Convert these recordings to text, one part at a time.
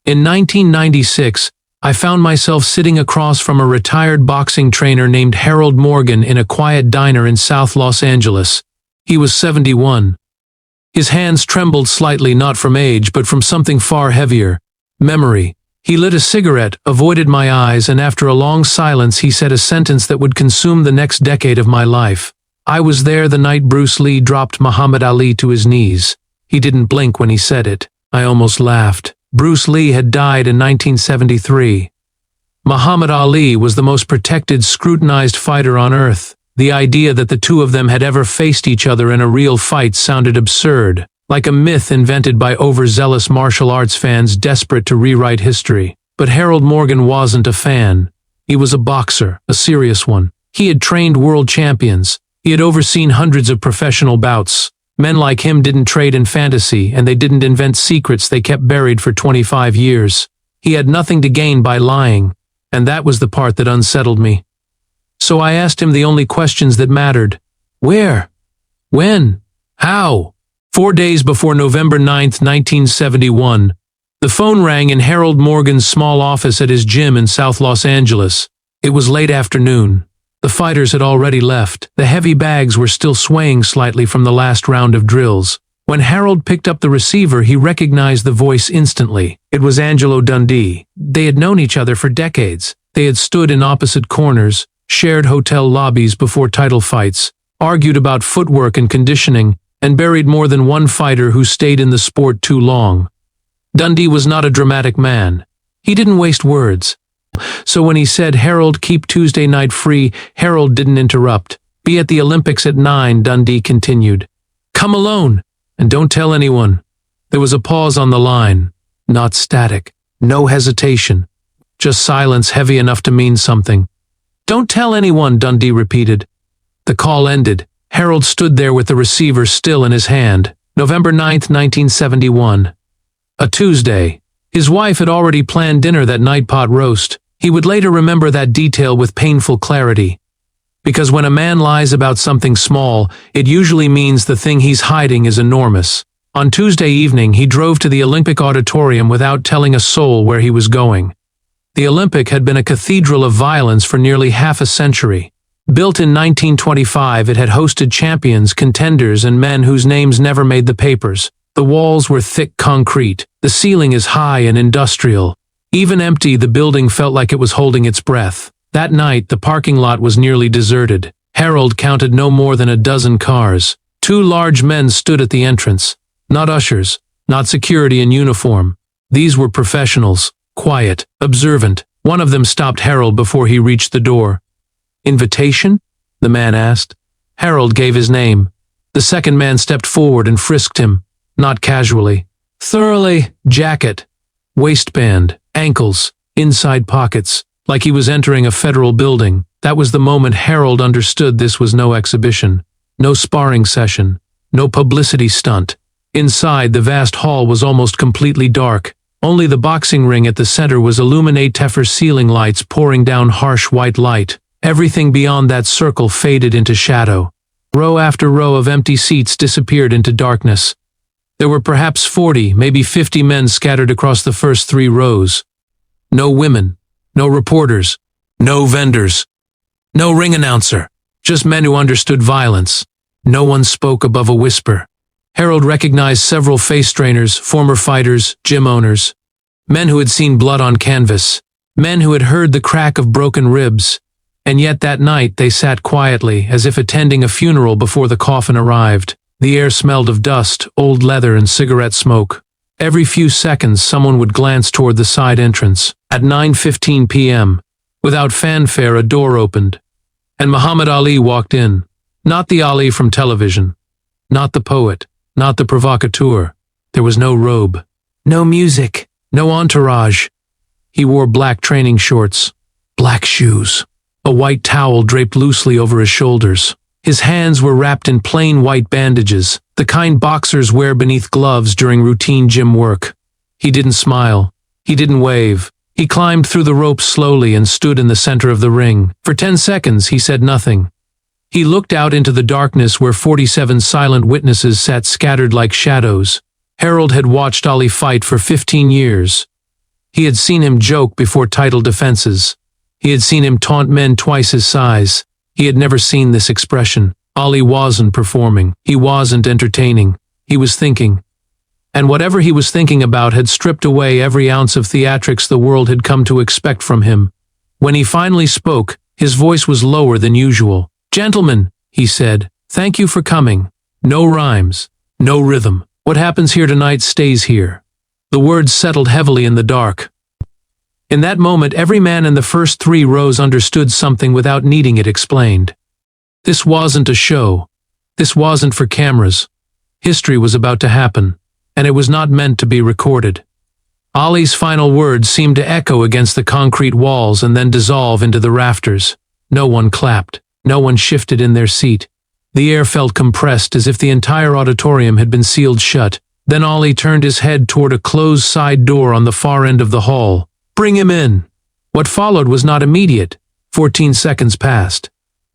In 1996, I found myself sitting across from a retired boxing trainer named Harold Morgan in a quiet diner in South Los Angeles. He was 71. His hands trembled slightly, not from age, but from something far heavier: memory. He lit a cigarette, avoided my eyes, and after a long silence he said a sentence that would consume the next decade of my life. I was there the night Bruce Lee dropped Muhammad Ali to his knees. He didn't blink when he said it. I almost laughed. Bruce Lee had died in 1973. Muhammad Ali was the most protected, scrutinized fighter on earth. The idea that the two of them had ever faced each other in a real fight sounded absurd, like a myth invented by overzealous martial arts fans desperate to rewrite history. But Harold Morgan wasn't a fan. He was a boxer, a serious one. He had trained world champions. He had overseen hundreds of professional bouts. Men like him didn't trade in fantasy, and they didn't invent secrets they kept buried for 25 years. He had nothing to gain by lying, and that was the part that unsettled me. So I asked him the only questions that mattered. Where? When? How? 4 days before November 9th, 1971, the phone rang in Harold Morgan's small office at his gym in South Los Angeles. It was late afternoon. The fighters had already left. The heavy bags were still swaying slightly from the last round of drills. When Harold picked up the receiver, he recognized the voice instantly. It was Angelo Dundee. They had known each other for decades. They had stood in opposite corners, shared hotel lobbies before title fights, argued about footwork and conditioning, and buried more than one fighter who stayed in the sport too long. Dundee was not a dramatic man. He didn't waste words. So when he said, "Harold, keep Tuesday night free," Harold didn't interrupt. "Be at the Olympics at 9, Dundee continued. "Come alone, and don't tell anyone." There was a pause on the line. Not static. No hesitation. Just silence heavy enough to mean something. "Don't tell anyone," Dundee repeated. The call ended. Harold stood there with the receiver still in his hand. November 9th, 1971. A Tuesday. His wife had already planned dinner that night, pot roast. He would later remember that detail with painful clarity. Because when a man lies about something small, it usually means the thing he's hiding is enormous. On Tuesday evening, he drove to the Olympic Auditorium without telling a soul where he was going. The Olympic had been a cathedral of violence for nearly half a century. Built in 1925, it had hosted champions, contenders, and men whose names never made the papers. The walls were thick concrete. The ceiling is high and industrial. Even empty, the building felt like it was holding its breath. That night, the parking lot was nearly deserted. Harold counted no more than a dozen cars. 2 large men stood at the entrance. Not ushers, not security in uniform. These were professionals, quiet, observant. One of them stopped Harold before he reached the door. "Invitation?" the man asked. Harold gave his name. The second man stepped forward and frisked him, not casually. Thoroughly. Jacket, waistband, ankles, inside pockets, like he was entering a federal building. That was the moment Harold understood this was no exhibition, no sparring session, no publicity stunt. Inside, the vast hall was almost completely dark. Only the boxing ring at the center was illuminated for ceiling lights pouring down harsh white light. Everything beyond that circle faded into shadow. Row after row of empty seats disappeared into darkness. There were perhaps 40, maybe 50 men scattered across the first 3 rows. No women, no reporters, no vendors, no ring announcer, just men who understood violence. No one spoke above a whisper. Harold recognized several face trainers, former fighters, gym owners, men who had seen blood on canvas, men who had heard the crack of broken ribs. And yet that night they sat quietly, as if attending a funeral before the coffin arrived. The air smelled of dust, old leather, and cigarette smoke. Every few seconds someone would glance toward the side entrance. At 9:15 p.m., without fanfare, a door opened, and Muhammad Ali walked in. Not the Ali from television. Not the poet. Not the provocateur. There was no robe. No music. No entourage. He wore black training shorts. Black shoes. A white towel draped loosely over his shoulders. His hands were wrapped in plain white bandages, the kind boxers wear beneath gloves during routine gym work. He didn't smile. He didn't wave. He climbed through the ropes slowly and stood in the center of the ring. For 10 seconds, he said nothing. He looked out into the darkness where 47 silent witnesses sat scattered like shadows. Harold had watched Ali fight for 15 years. He had seen him joke before title defenses. He had seen him taunt men twice his size. He had never seen this expression. Ali wasn't performing. He wasn't entertaining. He was thinking. And whatever he was thinking about had stripped away every ounce of theatrics the world had come to expect from him. When he finally spoke, his voice was lower than usual. "Gentlemen," he said, "thank you for coming. No rhymes. No rhythm. What happens here tonight stays here." The words settled heavily in the dark. In that moment, every man in the first 3 rows understood something without needing it explained. This wasn't a show. This wasn't for cameras. History was about to happen, and it was not meant to be recorded. Ali's final words seemed to echo against the concrete walls and then dissolve into the rafters. No one clapped. No one shifted in their seat. The air felt compressed as if the entire auditorium had been sealed shut. Then Ali turned his head toward a closed side door on the far end of the hall. "Bring him in." What followed was not immediate. 14 seconds passed.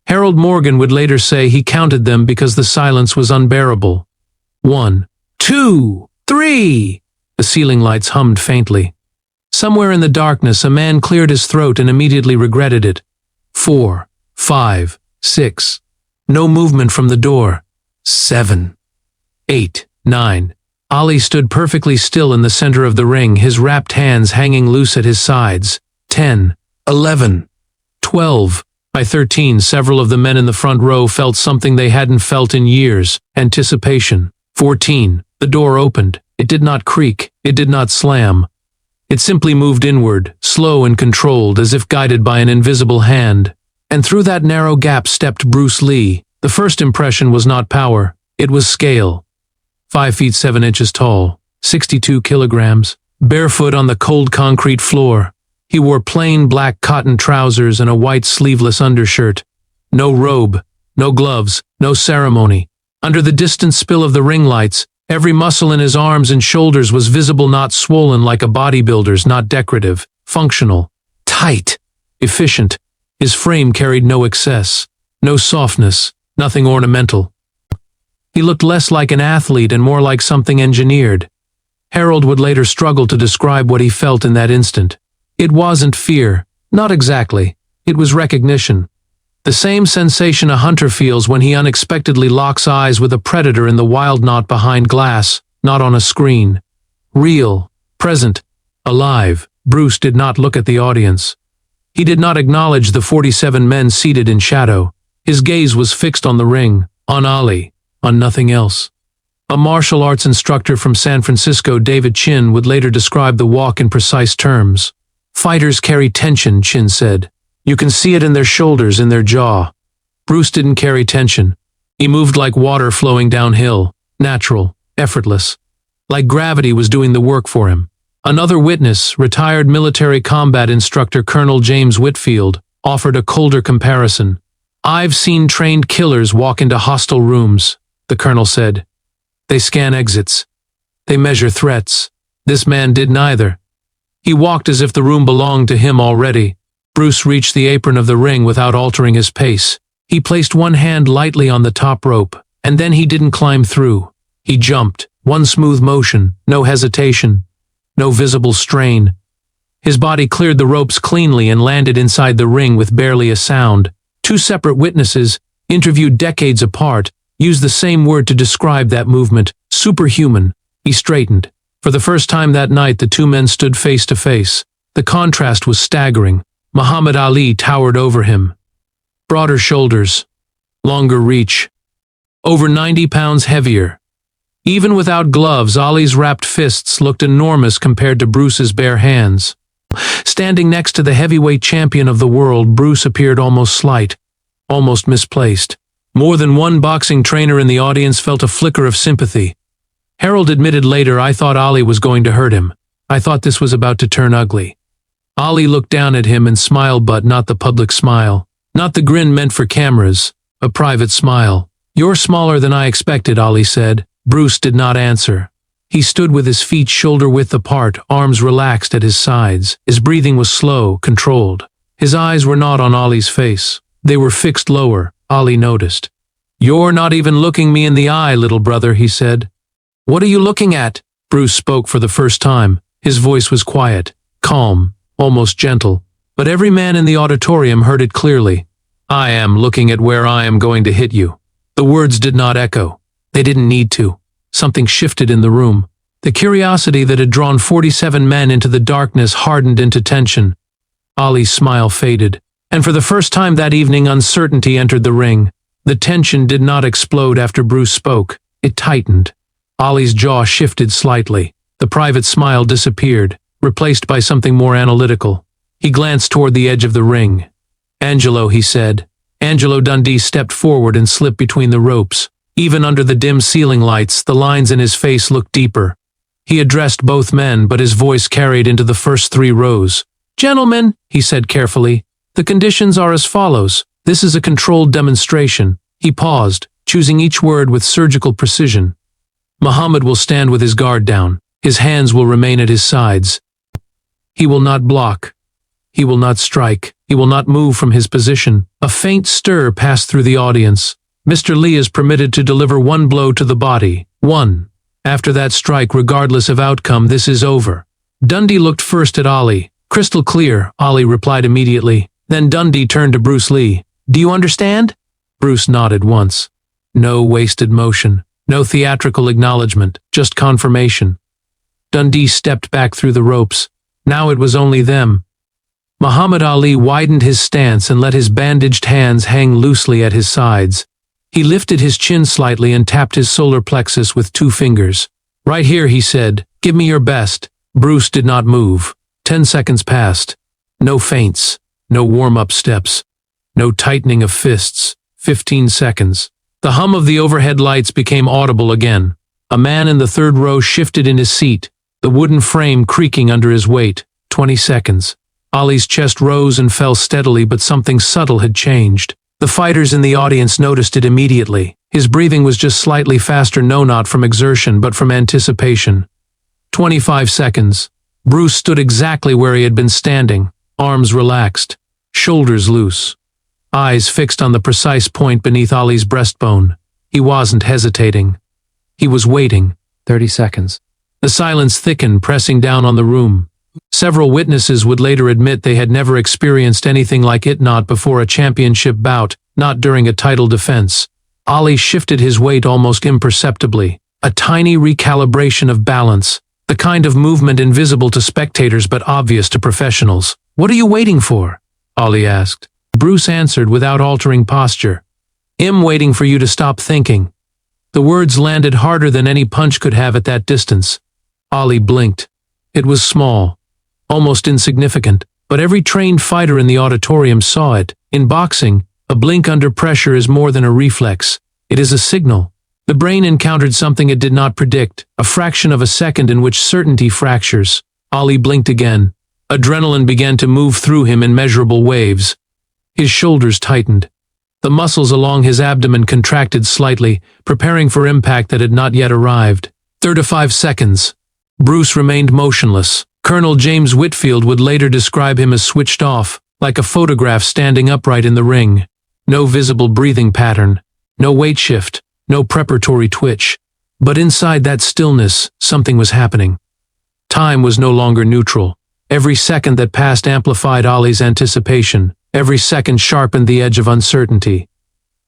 Harold Morgan would later say he counted them because the silence was unbearable. 1, 2, 3. The ceiling lights hummed faintly. Somewhere in the darkness, a man cleared his throat and immediately regretted it. 4, 5, 6. No movement from the door. 7, 8, 9. Ali stood perfectly still in the center of the ring, his wrapped hands hanging loose at his sides. 10, 11, 12. By 13, several of the men in the front row felt something they hadn't felt in years: anticipation. 14. The door opened. It did not creak. It did not slam. It simply moved inward, slow and controlled, as if guided by an invisible hand. And through that narrow gap stepped Bruce Lee. The first impression was not power. It was scale. 5 feet 7 inches tall, 62 kilograms, barefoot on the cold concrete floor. He wore plain black cotton trousers and a white sleeveless undershirt. No robe, no gloves, no ceremony. Under the distant spill of the ring lights, every muscle in his arms and shoulders was visible, not swollen like a bodybuilder's, not decorative, functional, tight, efficient. His frame carried no excess, no softness, nothing ornamental. He looked less like an athlete and more like something engineered. Harold would later struggle to describe what he felt in that instant. It wasn't fear, not exactly. It was recognition. The same sensation a hunter feels when he unexpectedly locks eyes with a predator in the wild, not behind glass, not on a screen. Real, present, alive. Bruce did not look at the audience. He did not acknowledge the 47 men seated in shadow. His gaze was fixed on the ring, on Ali, on nothing else. A martial arts instructor from San Francisco, David Chin, would later describe the walk in precise terms. "Fighters carry tension," Chin said. "You can see it in their shoulders, in their jaw." Bruce didn't carry tension. He moved like water flowing downhill, natural, effortless. Like gravity was doing the work for him. Another witness, retired military combat instructor Colonel James Whitfield, offered a colder comparison. "I've seen trained killers walk into hostile rooms," the colonel said. "They scan exits. They measure threats. This man did neither. He walked as if the room belonged to him already." Bruce reached the apron of the ring without altering his pace. He placed one hand lightly on the top rope, and then he didn't climb through. He jumped, one smooth motion, no hesitation, no visible strain. His body cleared the ropes cleanly and landed inside the ring with barely a sound. 2 separate witnesses, interviewed decades apart, used the same word to describe that movement: superhuman. He straightened. For the first time that night, the 2 men stood face to face. The contrast was staggering. Muhammad Ali towered over him. Broader shoulders, longer reach, over 90 pounds heavier. Even without gloves, Ali's wrapped fists looked enormous compared to Bruce's bare hands. Standing next to the heavyweight champion of the world, Bruce appeared almost slight, almost misplaced. More than one boxing trainer in the audience felt a flicker of sympathy. Harold admitted later, "I thought Ali was going to hurt him. I thought this was about to turn ugly." Ali looked down at him and smiled, but not the public smile. Not the grin meant for cameras, a private smile. "You're smaller than I expected," Ali said. Bruce did not answer. He stood with his feet shoulder-width apart, arms relaxed at his sides. His breathing was slow, controlled. His eyes were not on Ali's face. They were fixed lower, Ali noticed. "You're not even looking me in the eye, little brother," he said. "What are you looking at?" Bruce spoke for the first time. His voice was quiet. calm, almost gentle, but every man in the auditorium heard it clearly. "I am looking at where I am going to hit you." The words did not echo. They didn't need to. Something shifted in the room. The curiosity that had drawn 47 men into the darkness hardened into tension. Ali's smile faded, and for the first time that evening uncertainty entered the ring. The tension did not explode after Bruce spoke. It tightened. Ali's jaw shifted slightly. The private smile disappeared, replaced by something more analytical. He glanced toward the edge of the ring. "Angelo," he said. Angelo Dundee stepped forward and slipped between the ropes. Even under the dim ceiling lights, the lines in his face looked deeper. He addressed both men, but his voice carried into the first 3 rows. "Gentlemen," he said carefully, "the conditions are as follows. This is a controlled demonstration." He paused, choosing each word with surgical precision. "Muhammad will stand with his guard down. His hands will remain at his sides. He will not block. He will not strike. He will not move from his position." A faint stir passed through the audience. "Mr. Lee is permitted to deliver 1 blow to the body. 1. After that strike, regardless of outcome, this is over." Dundee looked first at Ali. "Crystal clear," Ali replied immediately. Then Dundee turned to Bruce Lee. "Do you understand?" Bruce nodded once. No wasted motion. No theatrical acknowledgement, just confirmation. Dundee stepped back through the ropes. Now it was only them. Muhammad Ali widened his stance and let his bandaged hands hang loosely at his sides. He lifted his chin slightly and tapped his solar plexus with 2 fingers. "Right here," he said. "Give me your best." Bruce did not move. 10 seconds passed. No feints. No warm-up steps. No tightening of fists. 15 seconds. The hum of the overhead lights became audible again. A man in the 3rd row shifted in his seat, the wooden frame creaking under his weight. 20 seconds. Ali's chest rose and fell steadily, but something subtle had changed. The fighters in the audience noticed it immediately. His breathing was just slightly faster, no, not from exertion, but from anticipation. 25 seconds. Bruce stood exactly where he had been standing, arms relaxed, shoulders loose, eyes fixed on the precise point beneath Ali's breastbone. He wasn't hesitating. He was waiting. 30 seconds. The silence thickened, pressing down on the room. Several witnesses would later admit they had never experienced anything like it, not before a championship bout, not during a title defense. Ali shifted his weight almost imperceptibly, a tiny recalibration of balance, the kind of movement invisible to spectators but obvious to professionals. "What are you waiting for?" Ali asked. Bruce answered without altering posture. "I'm waiting for you to stop thinking." The words landed harder than any punch could have at that distance. Ali blinked. It was small, almost insignificant, but every trained fighter in the auditorium saw it. In boxing, a blink under pressure is more than a reflex. It is a signal. The brain encountered something it did not predict, a fraction of a second in which certainty fractures. Ali blinked again. Adrenaline began to move through him in measurable waves. His shoulders tightened. The muscles along his abdomen contracted slightly, preparing for impact that had not yet arrived. 35 seconds. Bruce remained motionless. Colonel James Whitfield would later describe him as switched off, like a photograph standing upright in the ring. No visible breathing pattern, no weight shift, no preparatory twitch. But inside that stillness, something was happening. Time was no longer neutral. Every second that passed amplified Ali's anticipation. Every second sharpened the edge of uncertainty.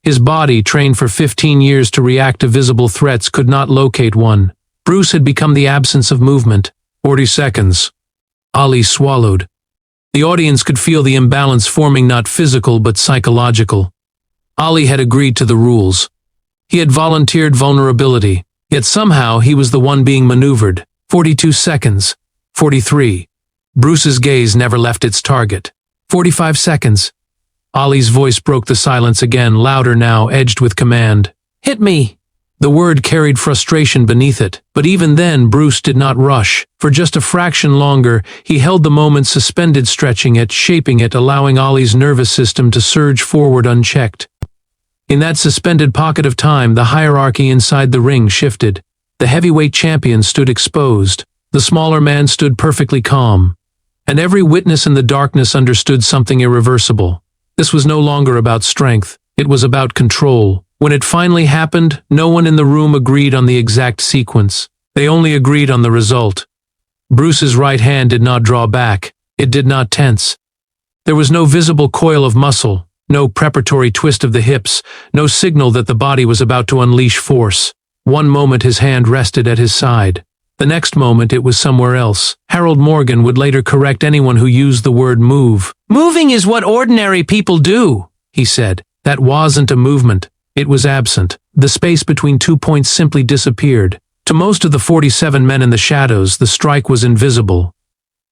His body, trained for 15 years to react to visible threats, could not locate one. Bruce had become the absence of movement. 40 seconds. Ali swallowed. The audience could feel the imbalance forming, not physical but psychological. Ali had agreed to the rules. He had volunteered vulnerability, yet somehow he was the one being maneuvered. 42 seconds. 43. Bruce's gaze never left its target. 45 seconds. Ali's voice broke the silence again, louder now, edged with command. "Hit me!" The word carried frustration beneath it, but even then Bruce did not rush. For just a fraction longer, he held the moment suspended, stretching it, shaping it, allowing Ali's nervous system to surge forward unchecked. In that suspended pocket of time, the hierarchy inside the ring shifted. The heavyweight champion stood exposed. The smaller man stood perfectly calm. And every witness in the darkness understood something irreversible. This was no longer about strength. It was about control. When it finally happened, no one in the room agreed on the exact sequence. They only agreed on the result. Bruce's right hand did not draw back. It did not tense. There was no visible coil of muscle, no preparatory twist of the hips, no signal that the body was about to unleash force. One moment his hand rested at his side. The next moment it was somewhere else. Harold Morgan would later correct anyone who used the word move. "Moving is what ordinary people do," he said. That wasn't a movement. It was absent. The space between 2 points simply disappeared. To most of the 47 men in the shadows, the strike was invisible.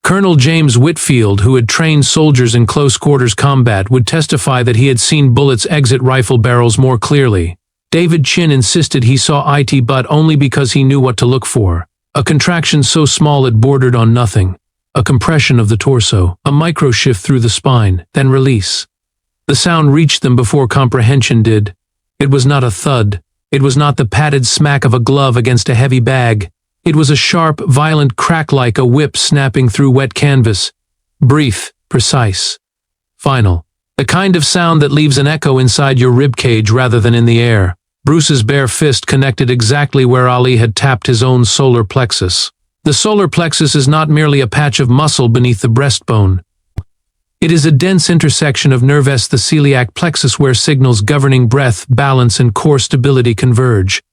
Colonel James Whitfield, who had trained soldiers in close-quarters combat, would testify that he had seen bullets exit rifle barrels more clearly. David Chin insisted he saw it but only because he knew what to look for. A contraction so small it bordered on nothing. A compression of the torso, a micro-shift through the spine, then release. The sound reached them before comprehension did. It was not a thud. It was not the padded smack of a glove against a heavy bag. It was a sharp, violent crack like a whip snapping through wet canvas. Brief, precise, final. The kind of sound that leaves an echo inside your ribcage rather than in the air. Bruce's bare fist connected exactly where Ali had tapped his own solar plexus. The solar plexus is not merely a patch of muscle beneath the breastbone. It is a dense intersection of nerves, the celiac plexus, where signals governing breath, balance, and core stability converge.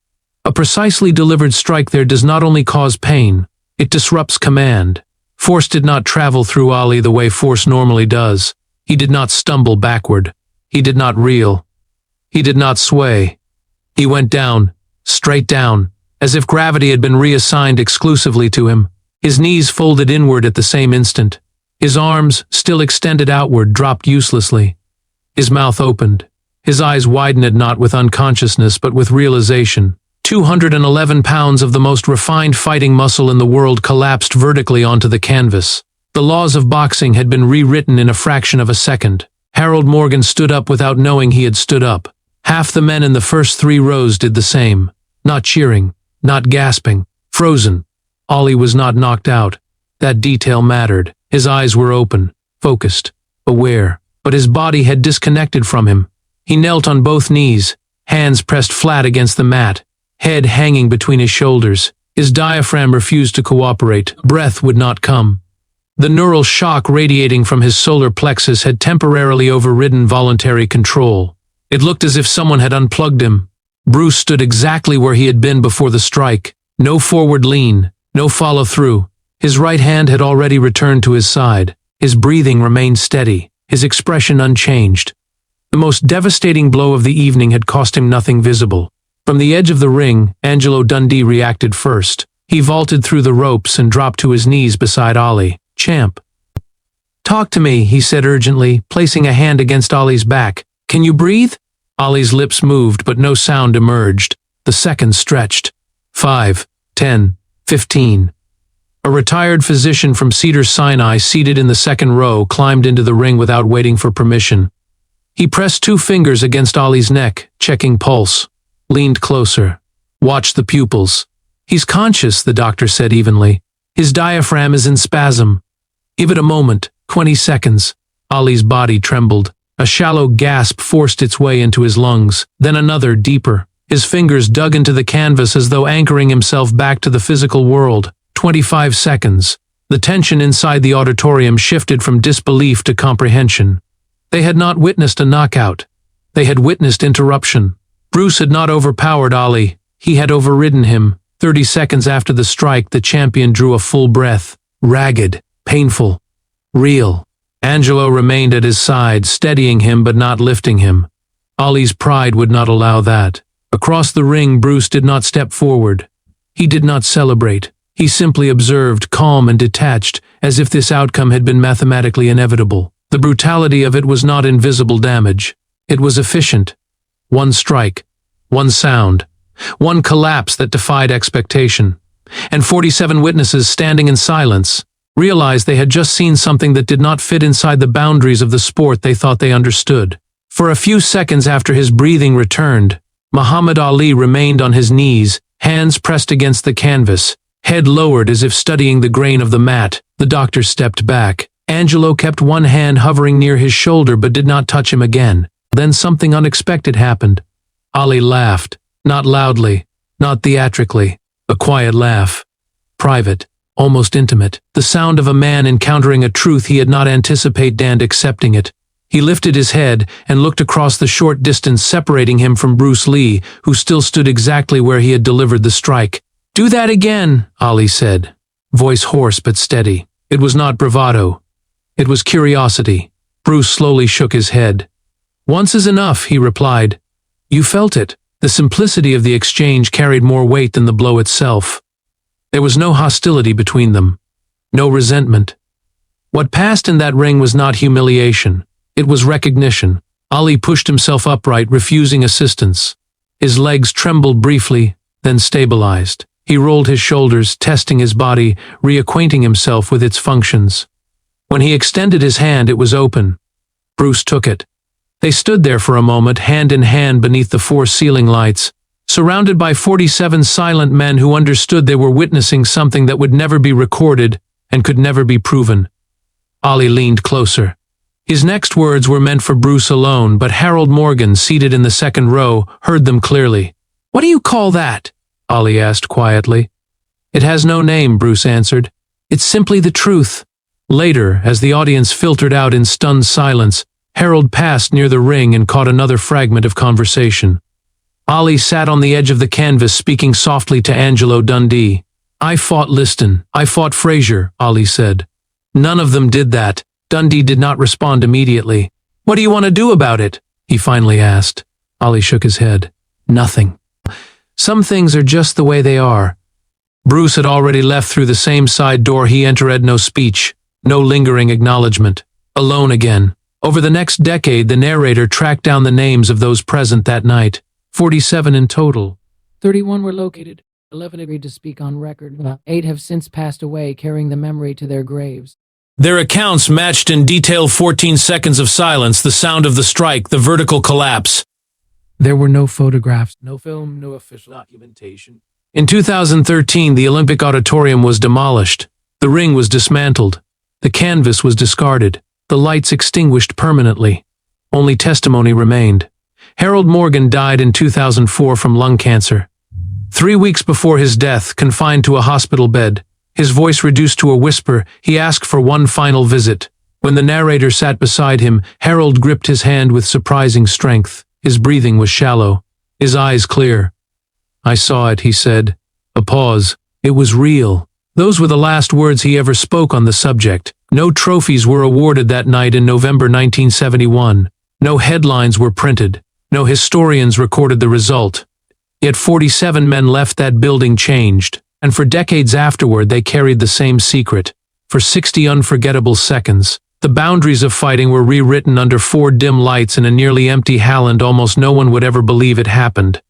A precisely delivered strike there does not only cause pain, it disrupts command. Force did not travel through Ali the way force normally does. He did not stumble backward. He did not reel. He did not sway. He went down, straight down, as if gravity had been reassigned exclusively to him. His knees folded inward at the same instant. His arms, still extended outward, dropped uselessly. His mouth opened. His eyes widened not with unconsciousness but with realization. 211 pounds of the most refined fighting muscle in the world collapsed vertically onto the canvas. The laws of boxing had been rewritten in a fraction of a second. Harold Morgan stood up without knowing he had stood up. Half the men in the first 3 rows did the same. Not cheering, not gasping, frozen. Ali was not knocked out. That detail mattered. His eyes were open, focused, aware, but his body had disconnected from him. He knelt on both knees, hands pressed flat against the mat, head hanging between his shoulders. His diaphragm refused to cooperate. Breath would not come. The neural shock radiating from his solar plexus had temporarily overridden voluntary control. It looked as if someone had unplugged him. Bruce stood exactly where he had been before the strike. No forward lean, no follow-through. His right hand had already returned to his side. His breathing remained steady, his expression unchanged. The most devastating blow of the evening had cost him nothing visible. From the edge of the ring, Angelo Dundee reacted first. He vaulted through the ropes and dropped to his knees beside Ali. "Champ." "Talk to me," he said urgently, placing a hand against Ali's back. "Can you breathe?" Ali's lips moved, but no sound emerged. The seconds stretched. 5, 10, 15. A retired physician from Cedars-Sinai, seated in the second row, climbed into the ring without waiting for permission. He pressed 2 fingers against Ali's neck, checking pulse. Leaned closer. Watched the pupils. "He's conscious," the doctor said evenly. "His diaphragm is in spasm. Give it a moment, 20 seconds. Ali's body trembled. A shallow gasp forced its way into his lungs, then another, deeper. His fingers dug into the canvas as though anchoring himself back to the physical world. 25 seconds. The tension inside the auditorium shifted from disbelief to comprehension. They had not witnessed a knockout. They had witnessed interruption. Bruce had not overpowered Ali. He had overridden him. 30 seconds after the strike, the champion drew a full breath. Ragged, painful, real. Angelo remained at his side, steadying him but not lifting him. Ali's pride would not allow that. Across the ring, Bruce did not step forward. He did not celebrate. He simply observed, calm and detached, as if this outcome had been mathematically inevitable. The brutality of it was not invisible damage. It was efficient. One strike, one sound, one collapse that defied expectation. And 47 witnesses, standing in silence, realized they had just seen something that did not fit inside the boundaries of the sport they thought they understood. For a few seconds after his breathing returned, Muhammad Ali remained on his knees, hands pressed against the canvas, head lowered as if studying the grain of the mat. The doctor stepped back. Angelo kept one hand hovering near his shoulder but did not touch him again. Then something unexpected happened. Ali laughed, not loudly, not theatrically, a quiet laugh. Private, almost intimate, the sound of a man encountering a truth he had not anticipated and accepting it. He lifted his head and looked across the short distance separating him from Bruce Lee, who still stood exactly where he had delivered the strike. "Do that again," Ali said, voice hoarse but steady. It was not bravado. It was curiosity. Bruce slowly shook his head. "Once is enough," he replied. "You felt it." The simplicity of the exchange carried more weight than the blow itself. There was no hostility between them, no resentment. What passed in that ring was not humiliation. It was recognition. Ali pushed himself upright, refusing assistance. His legs trembled briefly, then stabilized. He rolled his shoulders, testing his body, reacquainting himself with its functions. When he extended his hand, it was open. Bruce took it. They stood there for a moment, hand in hand beneath the 4 ceiling lights, surrounded by 47 silent men who understood they were witnessing something that would never be recorded and could never be proven. Ali leaned closer. His next words were meant for Bruce alone, but Harold Morgan, seated in the second row, heard them clearly. "What do you call that?" Ali asked quietly. "It has no name," Bruce answered. "It's simply the truth." Later, as the audience filtered out in stunned silence, Harold passed near the ring and caught another fragment of conversation. Ali sat on the edge of the canvas, speaking softly to Angelo Dundee. "I fought Liston. I fought Frazier," Ali said. "None of them did that." Dundee did not respond immediately. "What do you want to do about it?" he finally asked. Ali shook his head. "Nothing. Some things are just the way they are." Bruce had already left through the same side door he entered. No speech, no lingering acknowledgement. Alone again. Over the next decade, the narrator tracked down the names of those present that night. 47 in total. 31 were located. 11 agreed to speak on record. 8 have since passed away, carrying the memory to their graves. Their accounts matched in detail. 14 seconds of silence, the sound of the strike, the vertical collapse. There were no photographs, no film, no official documentation. In 2013, the Olympic Auditorium was demolished. The ring was dismantled. The canvas was discarded. The lights extinguished permanently. Only testimony remained. Harold Morgan died in 2004 from lung cancer. 3 weeks before his death, confined to a hospital bed, his voice reduced to a whisper, he asked for one final visit. When the narrator sat beside him, Harold gripped his hand with surprising strength. His breathing was shallow, his eyes clear. "I saw it," he said. A pause. It was real. Those were the last words he ever spoke on the subject. No trophies were awarded that night in November 1971. No headlines were printed. No historians recorded the result. Yet 47 men left that building changed, and for decades afterward they carried the same secret. For 60 unforgettable seconds, the boundaries of fighting were rewritten under 4 dim lights in a nearly empty Halland. Almost no one would ever believe it happened.